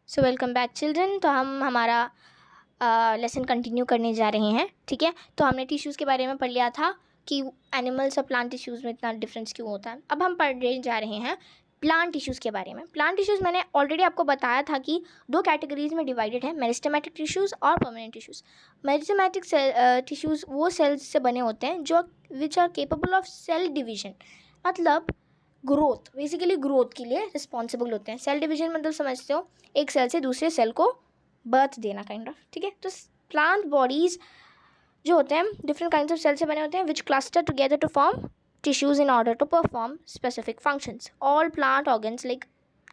So welcome back children. तो हम हमारा लेसन कंटिन्यू करने जा रहे हैं। ठीक है, तो हमने टिश्यूज़ के बारे में पढ़ लिया था कि एनिमल्स और प्लांट टिश्यूज़ में इतना डिफरेंस क्यों होता है। अब हम पढ़ने जा रहे हैं प्लांट टिश्यूज़ के बारे में। प्लांट टिश्यूज़ मैंने ऑलरेडी आपको बताया था कि दो कैटेगरीज में डिवाइडेड है, मेरिस्टेमेटिक टिश्यूज़ और परमानेंट टिश्यूज़। मेरिस्टेमेटिक टिश्यूज़ वो सेल्स से बने होते हैं जो which are capable of cell division, मतलब ग्रोथ, बेसिकली ग्रोथ के लिए रिस्पॉन्सिबल होते हैं। सेल डिवीजन मतलब समझते हो, एक सेल से दूसरे सेल को बर्थ देना काइंड ऑफ। ठीक है, तो प्लांट बॉडीज जो होते हैं डिफरेंट काइंड्स ऑफ सेल से बने होते हैं which cluster together to form tissues in order to perform specific functions. All plant organs, like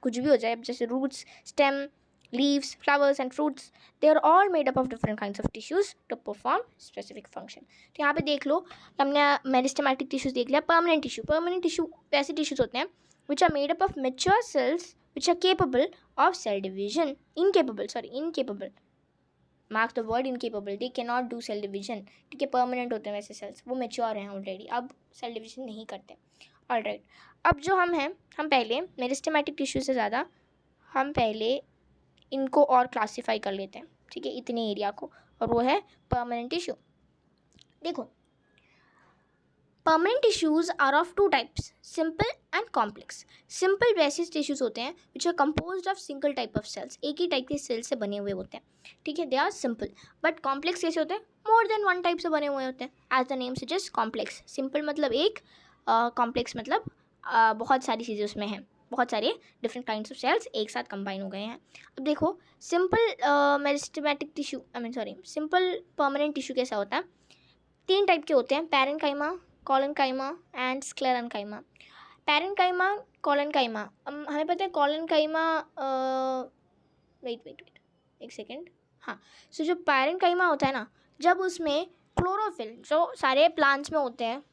कुछ भी हो जाए, जैसे roots, stem, leaves, flowers and fruits, they are all made up of different kinds of tissues to perform specific function. तो यहाँ पे देख लो, हमने मेरिस्टेमेटिक टिश्यूज देख लिया। परमानेंट टिश्यू वैसे टिश्यूज होते हैं which are made up of mature cells which are capable of cell division. Incapable, mark the word incapable, they cannot do cell division. ठीक है, परमानेंट होते हैं वैसे सेल्स, वो मेच्योर हैं ऑलरेडी, अब सेल डिविजन नहीं करते। ऑलराइट, अब जो हम पहले मेरिस्टेमेटिक टिश्यू से ज़्यादा हम पहले इनको और क्लासीफाई कर लेते हैं। ठीक है, इतने एरिया को, और वो है परमानेंट टिश्यू। देखो, permanent tissues are of two types, simple and complex. Simple वैसे टिश्यूज होते हैं which are composed of single type of cells, एक ही टाइप के सेल्स से बने हुए होते हैं। ठीक है, they are simple. But complex कैसे होते हैं? मोर देन वन टाइप से बने हुए होते हैं। As the name suggest, complex. Simple मतलब एक, कॉम्प्लेक्स मतलब बहुत सारी चीज़ें उसमें हैं, बहुत सारे डिफरेंट काइंड्स ऑफ सेल्स एक साथ कंबाइन हो गए हैं। अब देखो, simple meristematic tissue simple permanent tissue कैसा होता है? तीन टाइप के होते हैं, parenchyma, collenchyma and sclerenchyma. Parenchyma, collenchyma, हमें पता है कॉलेनकाइमा, वेट एक सेकेंड, हाँ। सो जो पैरेन्काइमा होता है ना, जब उसमें क्लोरोफिल, जो सारे प्लांट्स में होते हैं,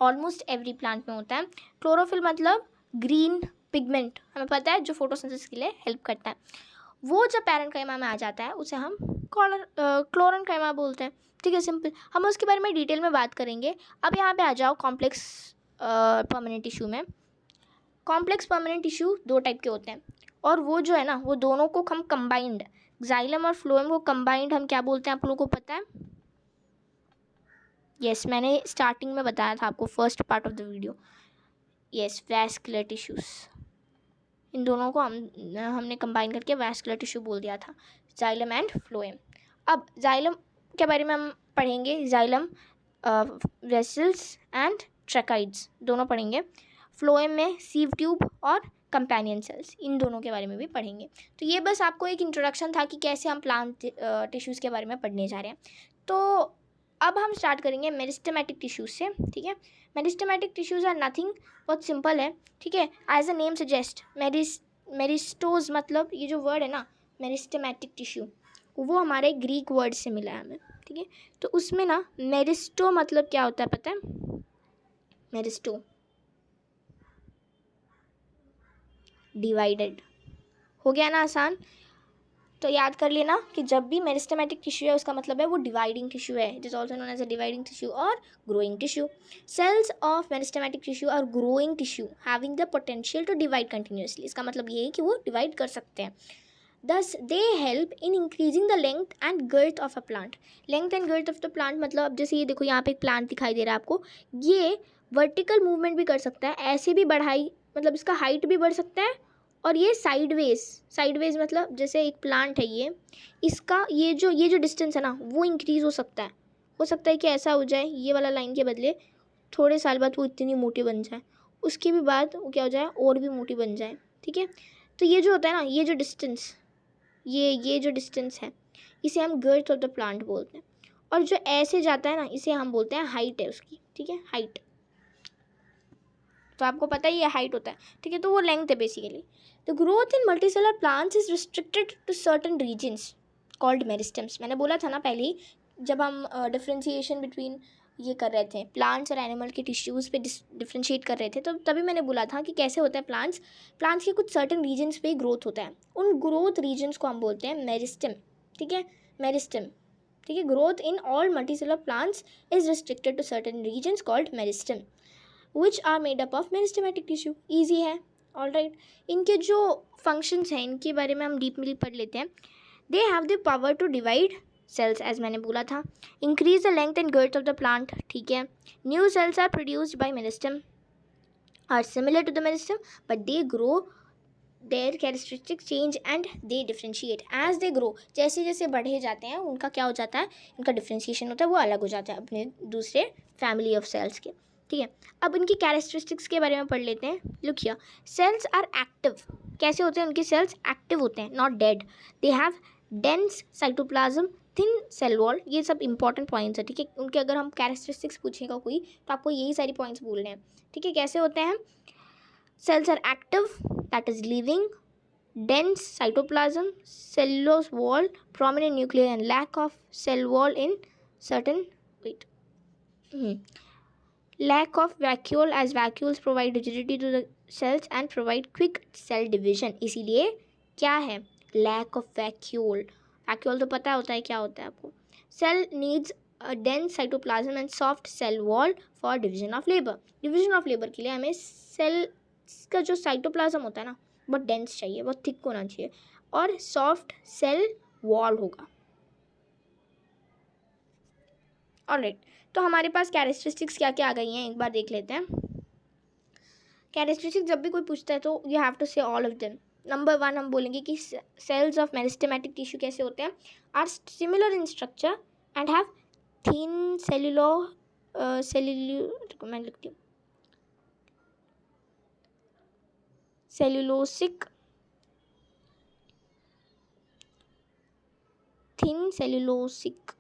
ऑलमोस्ट एवरी प्लांट में होता है, क्लोरोफिल मतलब ग्रीन पिगमेंट, हमें पता है, जो फोटोसिंथेसिस के लिए हेल्प करता है, वो जब पैरेन्काइमा में आ जाता है उसे हम क्लोरेन्काइमा बोलते हैं। ठीक है, सिंपल। हम उसके बारे में डिटेल में बात करेंगे। अब यहाँ पे आ जाओ कॉम्प्लेक्स परमानेंट टिश्यू में। कॉम्प्लेक्स परमानेंट टिश्यू दो टाइप के होते हैं, और वो जो है ना, वो दोनों को हम कंबाइंड, जाइलम और फ्लोएम को कंबाइंड हम क्या बोलते हैं, आप लोगों को पता है? यस, मैंने स्टार्टिंग में बताया था आपको, first part of the video. Yes, vascular tissues, इन दोनों को हमने कंबाइन करके वैस्कुलर टिश्यू बोल दिया था, जाइलम एंड फ्लोएम। अब जाइलम के बारे में हम पढ़ेंगे, जाइलम, वेसल्स एंड ट्रैकाइड्स दोनों पढ़ेंगे। फ्लोएम में सीव ट्यूब और कंपेनियन सेल्स, इन दोनों के बारे में भी पढ़ेंगे। तो ये बस आपको एक इंट्रोडक्शन था कि कैसे हम प्लांट टिश्यूज़ के बारे में पढ़ने जा रहे हैं। तो अब हम स्टार्ट करेंगे मेरिस्टेमेटिक टिश्यूज़ से। ठीक है, मेरिस्टेमेटिक टिश्यूज़ आर नथिंग, बहुत सिंपल है। ठीक है, एज अ नेम सजेस्ट, मेरिस्टोज, मतलब ये जो वर्ड है ना, मेरिस्टेमेटिक टिश्यू, वो हमारे ग्रीक वर्ड से मिला है हमें। ठीक है, तो उसमें ना मेरिस्टो मतलब क्या होता है पता है? मेरिस्टो, डिवाइडेड। हो गया ना आसान? तो याद कर लेना कि जब भी मेरिस्टेमेटिक टिश्यू है उसका मतलब है वो डिवाइडिंग टिश्यू है। It is also known as a dividing tissue और growing tissue. Cells of meristematic tissue are growing tissue having the potential to divide continuously. इसका मतलब ये है कि वो डिवाइड कर सकते हैं। Thus, they help in increasing the length and girth of a plant. Length and girth of the plant मतलब, अब जैसे ये देखो, यहाँ पे एक प्लांट दिखाई दे रहा है आपको, ये वर्टिकल मूवमेंट भी कर सकता है, ऐसे भी बढ़ाई, मतलब इसका हाइट भी बढ़ सकता है, और ये साइडवेज मतलब जैसे एक प्लांट है ये, इसका ये जो डिस्टेंस है ना, वो इंक्रीज़ हो सकता है कि ऐसा हो जाए, ये वाला लाइन के बदले थोड़े साल बाद वो इतनी मोटी बन जाए, उसके भी बाद वो क्या हो जाए, और भी मोटी बन जाए। ठीक है, तो ये जो होता है ना, ये जो डिस्टेंस, ये जो डिस्टेंस है, इसे हम गर्थ ऑफ द प्लांट बोलते हैं, और जो ऐसे जाता है ना, इसे हम बोलते हैं हाइट है उसकी। ठीक है, हाइट, तो आपको पता ही है हाइट होता है। ठीक है, तो वो लेंथ है basically. The growth in multicellular plants is restricted to certain regions called meristems. मैंने बोला था ना पहले ही, जब हम डिफ्रेंशिएशन बिटवीन ये कर रहे थे, प्लांट्स और एनिमल के टिश्यूज़ पे डिफ्रेंशिएट कर रहे थे, तो तभी मैंने बोला था कि कैसे होता है प्लांट्स के कुछ सर्टन रीजन्स पे ही ग्रोथ होता है, उन ग्रोथ रीजन्स को हम बोलते हैं मेरिस्टेम। ठीक है, मेरिस्टेम। ठीक है, growth in all multicellular plants is restricted to certain regions called meristem which are made up of meristematic tissue. Easy है। ऑलराइट, इनके जो फंक्शंस हैं इनके बारे में हम डीपली पढ़ लेते हैं. They have the power to divide cells, as मैंने बोला था. Increase the length and girth of the plant, ठीक है. New cells are produced by meristem, are similar to the meristem but they grow, their characteristic change and they differentiate as they grow. जैसे जैसे बढ़े जाते हैं उनका क्या हो जाता है, इनका डिफ्रेंशिएशन होता है, वो अलग हो जाता है अपने दूसरे फैमिली ऑफ सेल्स के. ठीक है, अब इनकी कैरेक्टरिस्टिक्स के बारे में पढ़ लेते हैं. Look here, cells are active. कैसे होते हैं उनके सेल्स? एक्टिव होते हैं, not dead. They have dense cytoplasm, thin cell wall. ये सब इंपॉर्टेंट पॉइंट्स है, ठीक है. उनके अगर हम कैरेक्टरिस्टिक्स पूछेगा कोई तो आपको यही सारी पॉइंट्स बोलने हैं, ठीक है. कैसे होते हैं? Cells are active, that is living, dense cytoplasm, cellulose wall, prominent nuclei and lack of cell wall in certain, lack of vacuole as vacuoles provide rigidity to the cells and provide quick cell division. इसीलिए क्या है? lack of vacuole. vacuole तो पता होता है क्या होता है आपको. Cell needs a dense cytoplasm and soft cell wall for division of labor. division of labor के लिए हमें cell का जो साइटोप्लाज्म होता है ना बहुत डेंस चाहिए, बहुत थिक होना चाहिए और सॉफ्ट सेल वॉल होगा. ऑलराइट, तो हमारे पास कैरेक्टरिस्टिक्स क्या क्या आ गई हैं एक बार देख लेते हैं. कैरेक्टरिस्टिक्स जब भी कोई पूछता है तो यू हैव टू से ऑल ऑफ देम. नंबर 1 हम बोलेंगे कि सेल्स ऑफ मेरिस्टेमेटिक टिश्यू कैसे होते हैं, are similar in structure and have thin मैं लिखती हूँ cellulosic, thin cellulosic,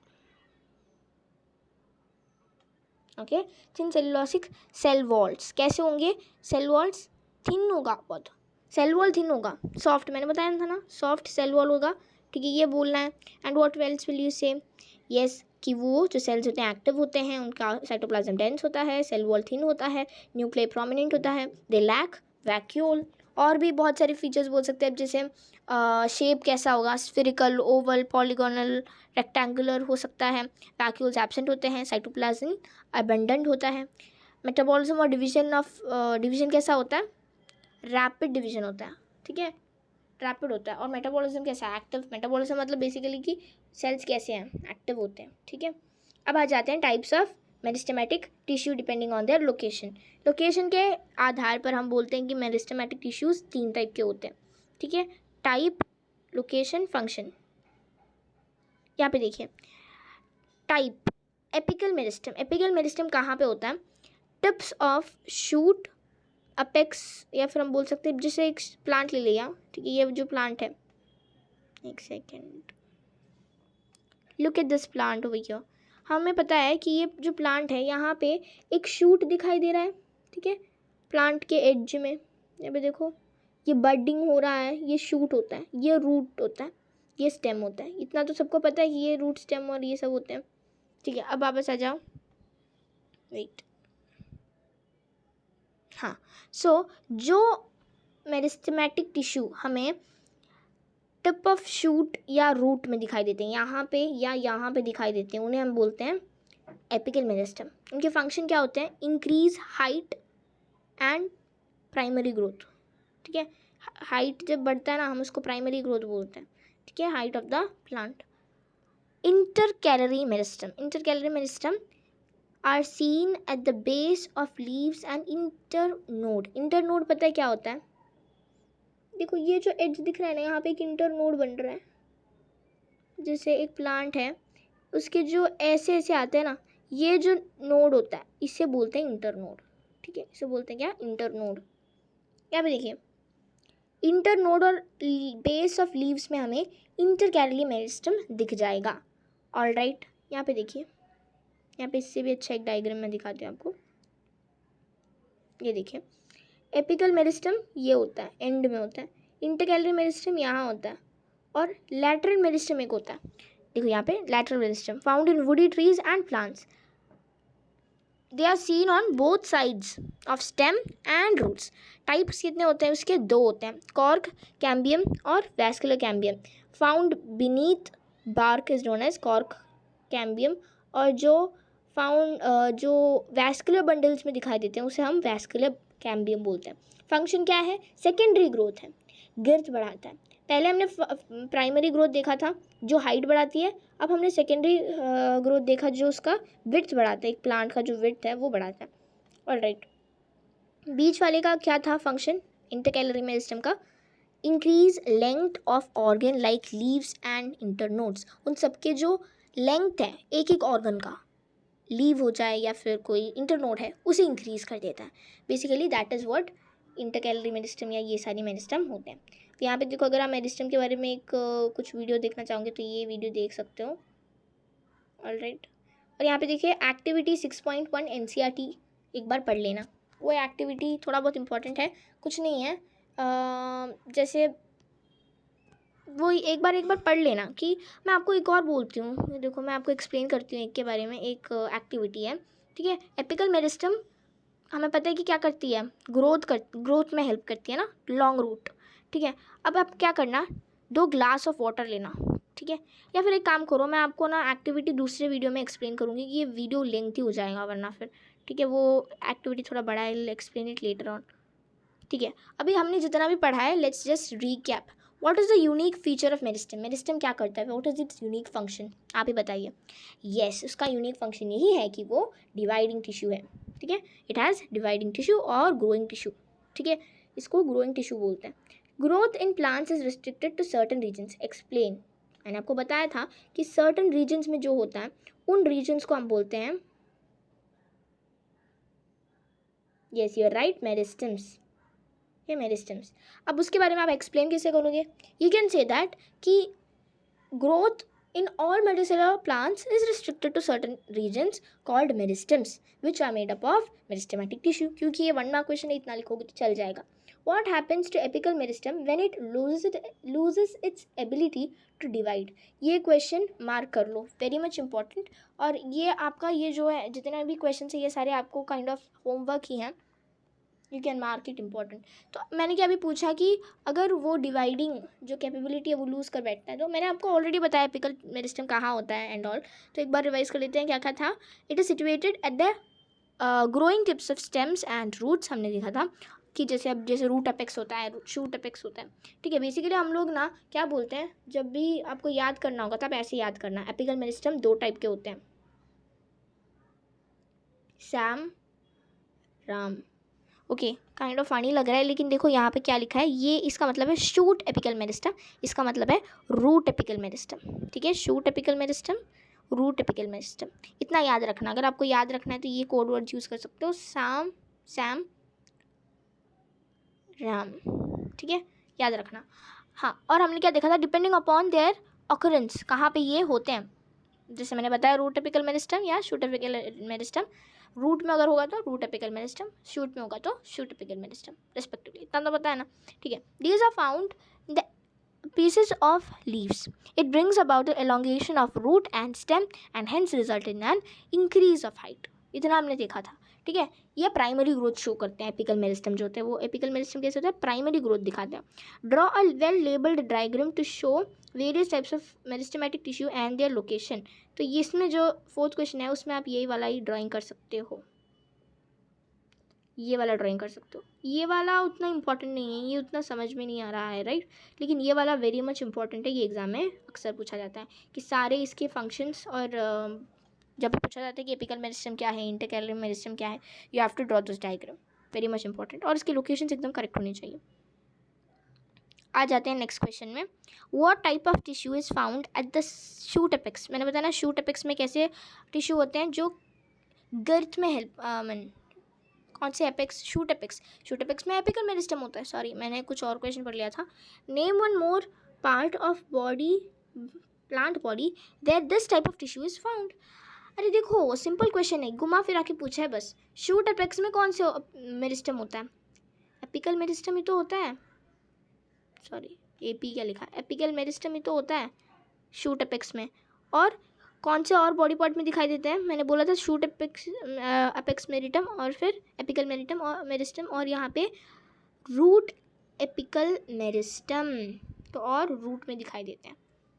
okay, thin cellulosic cell walls. कैसे होंगे सेल वॉल्स? थिन होगा, बहुत सेल वॉल थिन होगा, सॉफ्ट, मैंने बताया था ना सॉफ्ट सेल वॉल होगा, ठीक है. ये बोलना है. And what else will you से? यस, कि वो जो सेल्स होते हैं एक्टिव होते हैं, उनका साइटोप्लाज्म डेंस होता है, सेल वॉल थिन होता है, न्यूक्लियर प्रोमिनेंट होता है, दे लैक वैक्यूल. और भी बहुत सारे फीचर्स बोल सकते हैं, जैसे शेप कैसा होगा, स्फेरिकल, ओवल, पॉलीगोनल, रेक्टेंगुलर हो सकता है. वैक्यूल्स एब्सेंट होते हैं, साइटोप्लाज्म अबंडेंट होता है. मेटाबॉलिज्म और डिवीजन कैसा होता है? रैपिड डिवीजन होता है, ठीक है, रैपिड होता है. और मेटाबॉलिज्म कैसा है? एक्टिव. मेटाबॉलिज्म मतलब बेसिकली कि सेल्स कैसे हैं, एक्टिव होते हैं, ठीक है. अब आ जाते हैं types of meristematic tissue depending on their location. Location के आधार पर हम बोलते हैं कि मेरिस्टेमेटिक टिश्यूज़ 3 टाइप के होते हैं, ठीक है. Type, location, function. यहाँ पे देखिए type, apical meristem. Apical meristem कहाँ पे होता है? टिप्स ऑफ शूट, अपेक्स, या फिर हम बोल सकते हैं जैसे एक प्लांट ले लिया, ठीक है. ये जो प्लांट है, एक second, look at this plant over here. हमें पता है कि ये जो प्लांट है यहाँ पे एक शूट दिखाई दे रहा है, ठीक है. प्लांट के एज में यहाँ पे देखो ये बडिंग हो रहा है, ये शूट होता है, ये रूट होता है, ये स्टेम होता है. इतना तो सबको पता है कि ये रूट, स्टेम और ये सब होते हैं, ठीक है. अब वापस आ जाओ, वेट. हाँ, सो जो मेरिस्टेमेटिक टिश्यू हमें टिप ऑफ शूट या रूट में दिखाई देते हैं, यहाँ पे या यहाँ पे दिखाई देते हैं, उन्हें हम बोलते हैं एपिकल मेरिस्टम. उनके फंक्शन क्या होते हैं? Increase height and primary growth, ठीक है. हाइट जब बढ़ता है ना हम उसको प्राइमरी ग्रोथ बोलते हैं, ठीक है, height of the plant. Intercalary meristem. Intercalary meristem are seen at the base of leaves and internode. Internode पता है क्या होता है? देखो ये जो एज दिख रहा है ना, यहाँ पे एक इंटरनोड बन रहा है. जैसे एक प्लांट है, उसके जो ऐसे ऐसे आते हैं ना, ये जो नोड होता है इसे बोलते हैं इंटरनोड, ठीक है. इसे बोलते हैं क्या? इंटरनोड. यहाँ पे देखिए इंटरनोड और बेस ऑफ लीव्स में हमें इंटरकैलरी मेरिस्टम दिख जाएगा. ऑलराइट, यहाँ पे देखिए, यहाँ पे इससे भी अच्छा एक डायग्राम में दिखाती हूँ आपको. ये देखिए एपिकल मेरिस्टम ये होता है, एंड में होता है. इंटरकैलरी मेरिस्टम यहाँ होता है. और लैटरल मेरिस्टम एक होता है, देखो यहाँ पे lateral meristem found in woody trees and plants. They are seen on both sides of stem and roots. Types कितने होते हैं उसके? 2 होते हैं, कॉर्क कैम्बियम और vascular cambium. Found beneath bark is known as cork cambium. और जो vascular bundles में दिखाई देते हैं उसे हम वैस्कुलर कैम्बियम बोलते हैं। फंक्शन क्या है? सेकेंडरी ग्रोथ है, गिर्थ बढ़ाता है। पहले हमने प्राइमरी ग्रोथ देखा था जो हाइट बढ़ाती है, अब हमने सेकेंडरी ग्रोथ देखा जो उसका विड्थ बढ़ाता है, एक प्लांट का जो विड्थ है वो बढ़ाता है। ऑलराइट, बीच वाले का क्या था फंक्शन इंटरकैलरी मेरिस्टम का? Increase length of organ like leaves and internodes. उन सबके जो लेंथ है एक एक ऑर्गन का, लीव हो जाए या फिर कोई इंटरनोड है, उसे इंक्रीज कर देता है। Basically that is what intercalary meristem या ये सारी मेरिस्टम होते हैं। तो यहाँ पे देखो, अगर आप मेरिस्टम के बारे में एक कुछ वीडियो देखना चाहोगे तो ये वीडियो देख सकते हो। ऑलराइट, और यहाँ पे देखिए एक्टिविटी 6.1 NCERT एक बार पढ़ लेना। वो एक्टिविटी थोड़ा बहुत इंपॉर्टेंट है, कुछ नहीं है, जैसे वो एक बार पढ़ लेना। कि मैं आपको एक और बोलती हूँ, देखो मैं आपको एक्सप्लेन करती हूँ एक के बारे में। एक एक्टिविटी है, ठीक है। एपिकल मेरिस्टम हमें पता है कि क्या करती है, ग्रोथ में हेल्प करती है ना, लॉन्ग रूट, ठीक है। अब आप क्या करना, 2 ग्लास ऑफ वाटर लेना, ठीक है। या फिर एक काम करो, मैं आपको ना एक्टिविटी दूसरे वीडियो में एक्सप्लेन करूँगी कि ये वीडियो लेंथी हो जाएगा वरना फिर, ठीक है। वो एक्टिविटी थोड़ा बड़ा है, एक्सप्लेन इट लेटर ऑन, ठीक है। अभी हमने जितना भी पढ़ा है, let's just recap. What is the unique feature of meristem? Meristem क्या करता है? What is it's unique function? आप ही बताइए। यस, उसका यूनिक फंक्शन यही है कि वो डिवाइडिंग टिश्यू है, ठीक है। इट हैज़ डिवाइडिंग टिश्यू और ग्रोइंग टिश्यू, ठीक है। इसको ग्रोइंग टिश्यू बोलते हैं। Growth in plants is restricted to certain regions. Explain. मैंने आपको बताया था कि सर्टन रीजन्स में जो होता है उन रीजन्स को हम बोलते हैं, yes you are right, meristems, ये मेरिस्टम्स। अब उसके बारे में आप एक्सप्लेन कैसे करोगे? यू कैन से दैट कि growth in all medicinal plants is restricted to certain regions called meristems which are made up of meristematic tissue। क्योंकि ये 1 मार्क क्वेश्चन है, इतना लिखोगे तो चल जाएगा। What happens to apical meristem when it loses its ability to divide? ये question mark कर लो, वेरी मच इंपॉर्टेंट। और ये आपका ये जो है जितने भी क्वेश्चन है ये सारे आपको काइंड ऑफ होमवर्क ही हैं, you can mark it important. तो मैंने क्या अभी पूछा कि अगर वो डिवाइडिंग जो कैपेबिलिटी है वो लूज़ कर बैठता है, तो मैंने आपको ऑलरेडी बताया एपिकल मेरिस्टम कहाँ होता है एंड ऑल। तो एक बार रिवाइज कर लेते हैं क्या क्या था। It is situated at the growing tips of stems and roots. हमने देखा था कि जैसे अब जैसे रूट अपेक्स होता है, शूट अपेक्स होता है, ठीक है। बेसिकली हम लोग ना क्या बोलते हैं, जब भी आपको याद करना होगा तब ऐसे याद करना। एपिकल मेरिस्टम 2 टाइप के होते हैं, Sam Ram. Okay, kind of funny लग रहा है, लेकिन देखो यहाँ पे क्या लिखा है, ये इसका मतलब है शूट एपिकल मेरिस्टम, इसका मतलब है रूट एपिकल मेरिस्टम, ठीक है। Shoot apical meristem, root apical meristem, इतना याद रखना। अगर आपको याद रखना है तो ये कोड वर्ड यूज़ कर सकते हो, सैम राम, ठीक है, याद रखना। हाँ, और हमने क्या देखा था, डिपेंडिंग अपॉन देयर ऑकरेंस, कहाँ पे ये होते हैं। जैसे मैंने बताया रूट एपिकल मेरिस्टम या शूट एपिकल मेरिस्टम। रूट में अगर होगा तो रूट एपिकल मेरिस्टम, शूट में होगा तो शूट एपिकल मेरिस्टम रिस्पेक्टिवली। इतना तो पता है ना, ठीक है। These are found the pieces of leaves. It brings about the elongation of root and stem and hence result in an increase of height. इतना हमने देखा था, ठीक है। ये प्राइमरी ग्रोथ शो करते हैं एपिकल मेरिस्टम जो होते हैं। वो एपिकल मेरिस्टम कैसे होता है, प्राइमरी ग्रोथ दिखाते हैं। Draw a well labelled diagram to show various types of meristematic tissue and their location. तो इसमें जो 4th क्वेश्चन है उसमें आप यही वाला ही ड्राइंग कर सकते हो, ये वाला ड्राइंग कर सकते हो। ये वाला उतना इंपॉर्टेंट नहीं है, ये उतना समझ में नहीं आ रहा है, राइट। लेकिन ये वाला वेरी मच इंपॉर्टेंट है, ये एग्जाम में अक्सर पूछा जाता है कि सारे इसके फंक्शंस, और जब पूछा जाता है कि एपिकल मेरिस्टम क्या है, इंटरकैलरी मेरिस्टम क्या है, you have to draw this diagram, very much important. और इसकी लोकेशंस एकदम करेक्ट होनी चाहिए। आ जाते हैं नेक्स्ट क्वेश्चन में। What type of tissue is found at the shoot apex? मैंने बताया ना शूट एपेक्स में कैसे टिश्यू होते हैं जो गर्थ में हेल्प कौन से apex, shoot apex. Shoot apex में एपिकल मेरिस्टम होता है। सॉरी, मैंने कुछ और क्वेश्चन पढ़ लिया था। Name one more part of body, plant body there this type of tissue is found. अरे देखो सिंपल क्वेश्चन है, घुमा फिरा के पूछा है बस। शूट एपेक्स में कौन से मेरिस्टम होता है? एपिकल मेरिस्टम ही तो होता है। सॉरी, एपी क्या लिखा, एपिकल मेरिस्टम ही तो होता है शूट एपेक्स में। और कौन से और बॉडी पार्ट में दिखाई देते हैं? मैंने बोला था शूट एपेक्स मेरिटम और फिर एपिकल मेरिटम और मेरिस्टम, और यहाँ पे रूट एपिकल मेरिस्टम, तो और रूट में दिखाई देते हैं।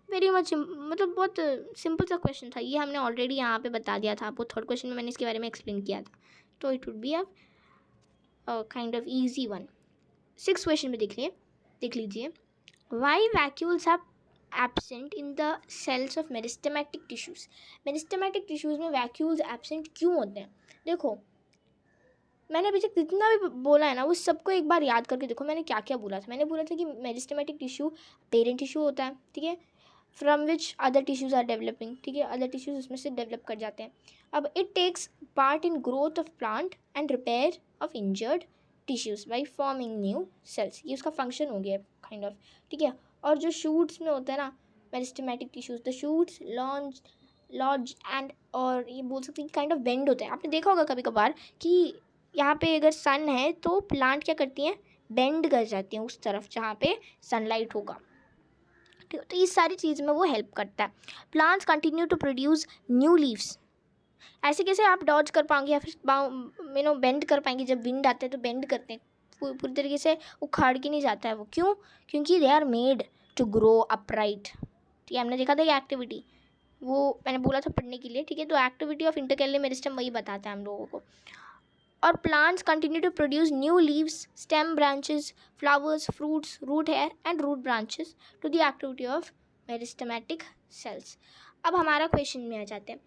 वेरी मच मतलब बहुत सिंपल सा क्वेश्चन था ये, हमने ऑलरेडी यहाँ पे बता दिया था आपको। 3rd क्वेश्चन में मैंने इसके बारे में एक्सप्लेन किया था, तो it would be a kind of easy one. 6 question में देख लीजिए, why vacuoles are absent in the cells of meristematic tissues. Meristematic tissues में वैक्यूल्स एब्सेंट क्यों होते हैं? देखो, मैंने अभी तक जितना भी बोला है ना वो सबको एक बार याद करके देखो मैंने क्या क्या बोला था। मैंने बोला था कि मेरिस्टेमेटिक टिश्यू पेरेंट टिश्यू होता है, ठीक है, from which other tissues are developing, ठीक है, अदर टिश्यूज़ उसमें से डेवलप कर जाते हैं। अब it takes part in growth of plant and repair of injured tissues by forming new cells. ये उसका फंक्शन हो गया काइंड ऑफ, ठीक है। और जो शूट्स में होता है ना meristematic tissues, the shoots lounge and, और ये बोल सकते हैं काइंड ऑफ बेंड होता है। आपने देखा होगा कभी कभार कि यहाँ पे अगर सन है तो प्लांट क्या करती हैं, बेंड कर जाती हैं उस तरफ जहाँ पे सनलाइट होगा, ठीक है। तो इस सारी चीज़ में वो हेल्प करता है। Plants continue to produce new leaves. ऐसे कैसे आप डॉज कर पाओगे या फिर बेंड कर पाएंगे? जब विंड आते हैं तो बेंड करते हैं, पूरी तरीके से उखाड़ के नहीं जाता है वो। क्यों? क्योंकि they are made to grow upright. ठीक है, हमने देखा था ये एक्टिविटी, वो मैंने बोला था पढ़ने के लिए, ठीक है। तो एक्टिविटी ऑफ इंटरकेलर मेरिस्टेम वही बताता है हम लोगों को। और plants continue to produce new leaves, stem branches, flowers, fruits, root hair and root branches to the activity of meristematic cells. अब हमारा क्वेश्चन में आ जाते हैं,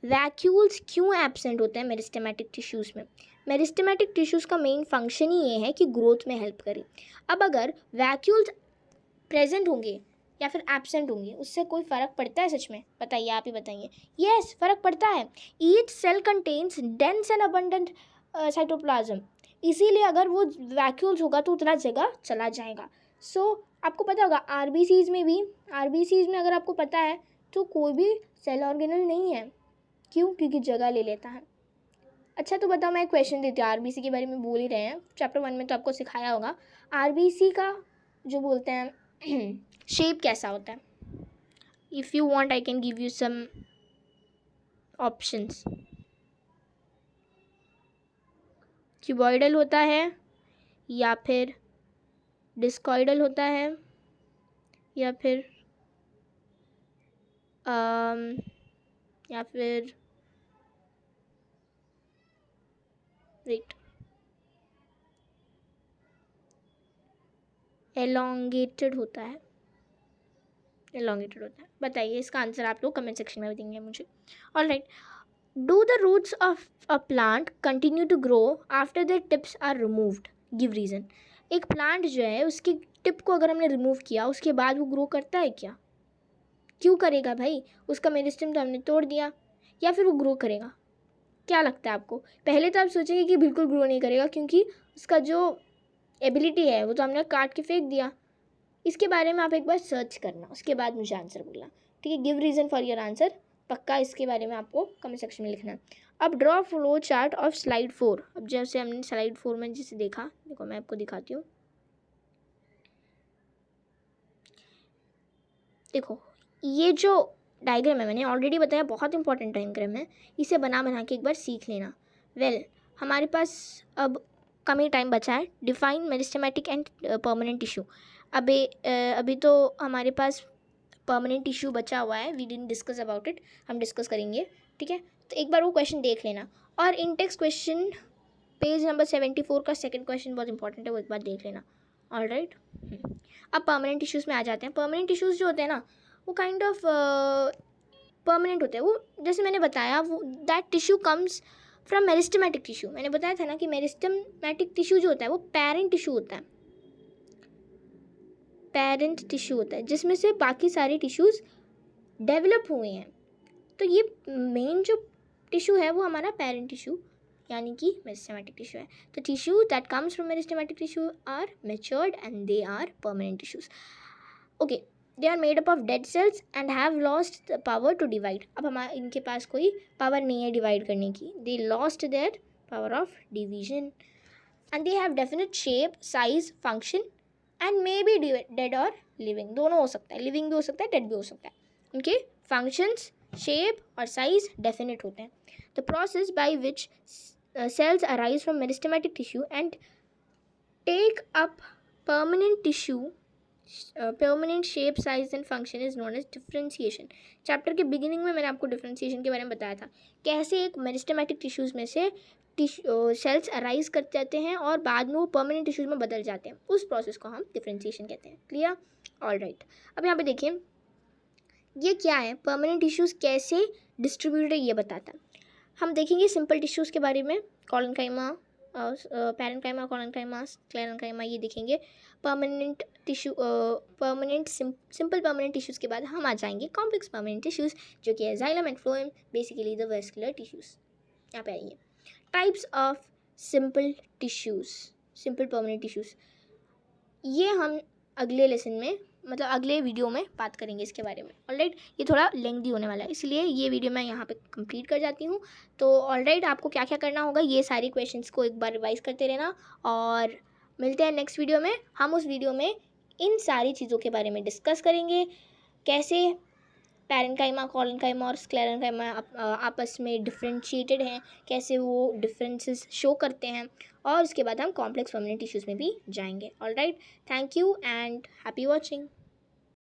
वैक्यूल्स क्यों एब्सेंट होते हैं मेरिस्टेमेटिक टिश्यूज़ में? मेरिस्टेमेटिक टिश्यूज़ का मेन फंक्शन ही ये है कि ग्रोथ में हेल्प करें। अब अगर वैक्यूल्स प्रेजेंट होंगे या फिर एब्सेंट होंगे, उससे कोई फ़र्क पड़ता है सच में? बताइए, आप ही बताइए। यस, फ़र्क पड़ता है। Each cell contains dense and abundant cytoplasm, इसीलिए अगर वो वैक्यूल्स होगा तो उतना जगह चला जाएगा। आपको पता होगा आरबीसीज़ में अगर आपको पता है तो कोई भी सेल ऑर्गेनल नहीं है। क्यों? क्योंकि जगह ले लेता है। अच्छा, तो बताओ, मैं एक क्वेश्चन देती हूँ, आरबीसी के बारे में बोल ही रहे हैं, चैप्टर 1 में तो आपको सिखाया होगा। आरबीसी का जो बोलते हैं शेप कैसा होता है? If you want I can give you some options. Cuboidal होता है, या फिर डिस्कॉइडल होता है, या फिर वेट, एलोंगेटेड होता है। बताइए, इसका आंसर आप लोग कमेंट सेक्शन में देंगे मुझे। Alright, do the roots of a plant continue to grow after the tips are removed? Give reason. एक प्लांट जो है उसकी टिप को अगर हमने रिमूव किया उसके बाद वो ग्रो करता है क्या? क्यों करेगा भाई? उसका मेरिस्टेम तो हमने तोड़ दिया, या फिर वो ग्रो करेगा? क्या लगता है आपको? पहले तो आप सोचेंगे कि बिल्कुल ग्रो नहीं करेगा, क्योंकि उसका जो एबिलिटी है वो तो हमने काट के फेंक दिया। इसके बारे में आप एक बार सर्च करना, उसके बाद मुझे आंसर बोलना, ठीक है। Give reason for your answer, पक्का इसके बारे में आपको कमेंट सेक्शन में लिखना है। अब draw flow chart of slide 4। अब जैसे हमने स्लाइड 4 में जिसे देखा, देखो मैं आपको दिखाती हूँ। देखो, ये जो डायग्राम है मैंने ऑलरेडी बताया, बहुत इंपॉर्टेंट डायग्राम है, इसे बना के एक बार सीख लेना। हमारे पास अब कम ही टाइम बचा है। Define meristematic and permanent tissue. अभी तो हमारे पास परमानेंट टिश्यू बचा हुआ है, we didn't discuss about it, हम डिस्कस करेंगे, ठीक है। तो एक बार वो क्वेश्चन देख लेना। और इंटेक्स क्वेश्चन पेज नंबर 74 का सेकंड क्वेश्चन बहुत इंपॉर्टेंट है, वो एक बार देख लेना। ऑलराइट, अब परमानेंट टिश्यूज़ में आ जाते हैं। परमानेंट टिश्यूज़ जो होते हैं ना वो काइंड ऑफ परमानेंट होते हैं। वो जैसे मैंने बताया, वो that tissue comes from meristematic tissue. मैंने बताया था ना कि मेरिस्टेमेटिक टिश्यू जो होता है वो पेरेंट टिश्यू होता है, जिसमें से बाकी सारे टिश्यूज़ डेवलप हुए हैं। तो ये मेन जो टिश्यू है वो हमारा पेरेंट टिश्यू यानी कि मेरिस्टेमेटिक टिश्यू है। तो tissue that comes from meristematic tissue are matured and they are permanent tissues. Okay, they are made up of dead cells and have lost the power to divide. अब हमारे इनके पास कोई power नहीं है divide करने की, they lost their power of division and they have definite shape, size, function and may be dead और living, दोनों हो सकता है, लिविंग भी हो सकता है, डेड भी हो सकता है। उनके फंक्शंस, शेप और साइज डेफिनेट होते हैं। The process by which cells arise from meristematic tissue and take up permanent tissue permanent shape size and function is known as differentiation. Chapter के बिगिनिंग में मैंने आपको डिफ्रेंशिएशन के बारे में बताया था, कैसे एक मेरिस्टेमेटिक टिश्यूज़ में से सेल्स अराइज कर जाते हैं और बाद में वो परमानेंट टिश्यूज में बदल जाते हैं, उस प्रोसेस को हम डिफ्रेंशिएशन कहते हैं। क्लियर? All right. अब यहाँ पे देखिए ये क्या है, परमानेंट टिश्यूज़ कैसे डिस्ट्रीब्यूटेड है ये बताता है। हम देखेंगे सिंपल टिश्यूज़ के बारे में, कॉलनकाइमा, पैरेन्काइमा, कॉलनकाइमा, स्क्लेरेन्काइमा, ये देखेंगे। Permanent tissue, simple permanent tissues के बाद हम आ जाएंगे कॉम्प्लेक्स परमानेंट टिश्यूज़, जो कि है xylem and phloem, basically the vascular tissues. यहाँ पे आइए, types of simple tissues, simple permanent tissues, ये हम अगले लेसन में, मतलब अगले वीडियो में बात करेंगे इसके बारे में। ऑलराइट, ये थोड़ा लेंथी होने वाला है, इसलिए ये वीडियो मैं यहाँ पे कंप्लीट कर जाती हूँ। तो ऑलराइट, आपको क्या क्या करना होगा, ये सारी क्वेश्चंस को एक बार रिवाइज करते रहना, और मिलते हैं नेक्स्ट वीडियो में। हम उस वीडियो में इन सारी चीज़ों के बारे में डिस्कस करेंगे, कैसे पैरेन्काइमा, कॉलनकाइमा और स्क्लेरेन्काइमा आपस में डिफ्रेंशिएटेड हैं, कैसे वो डिफरेंसेस शो करते हैं, और उसके बाद हम कॉम्प्लेक्स परमानेंट टिश्यूज़ में भी जाएंगे। Alright, thank you and happy watching.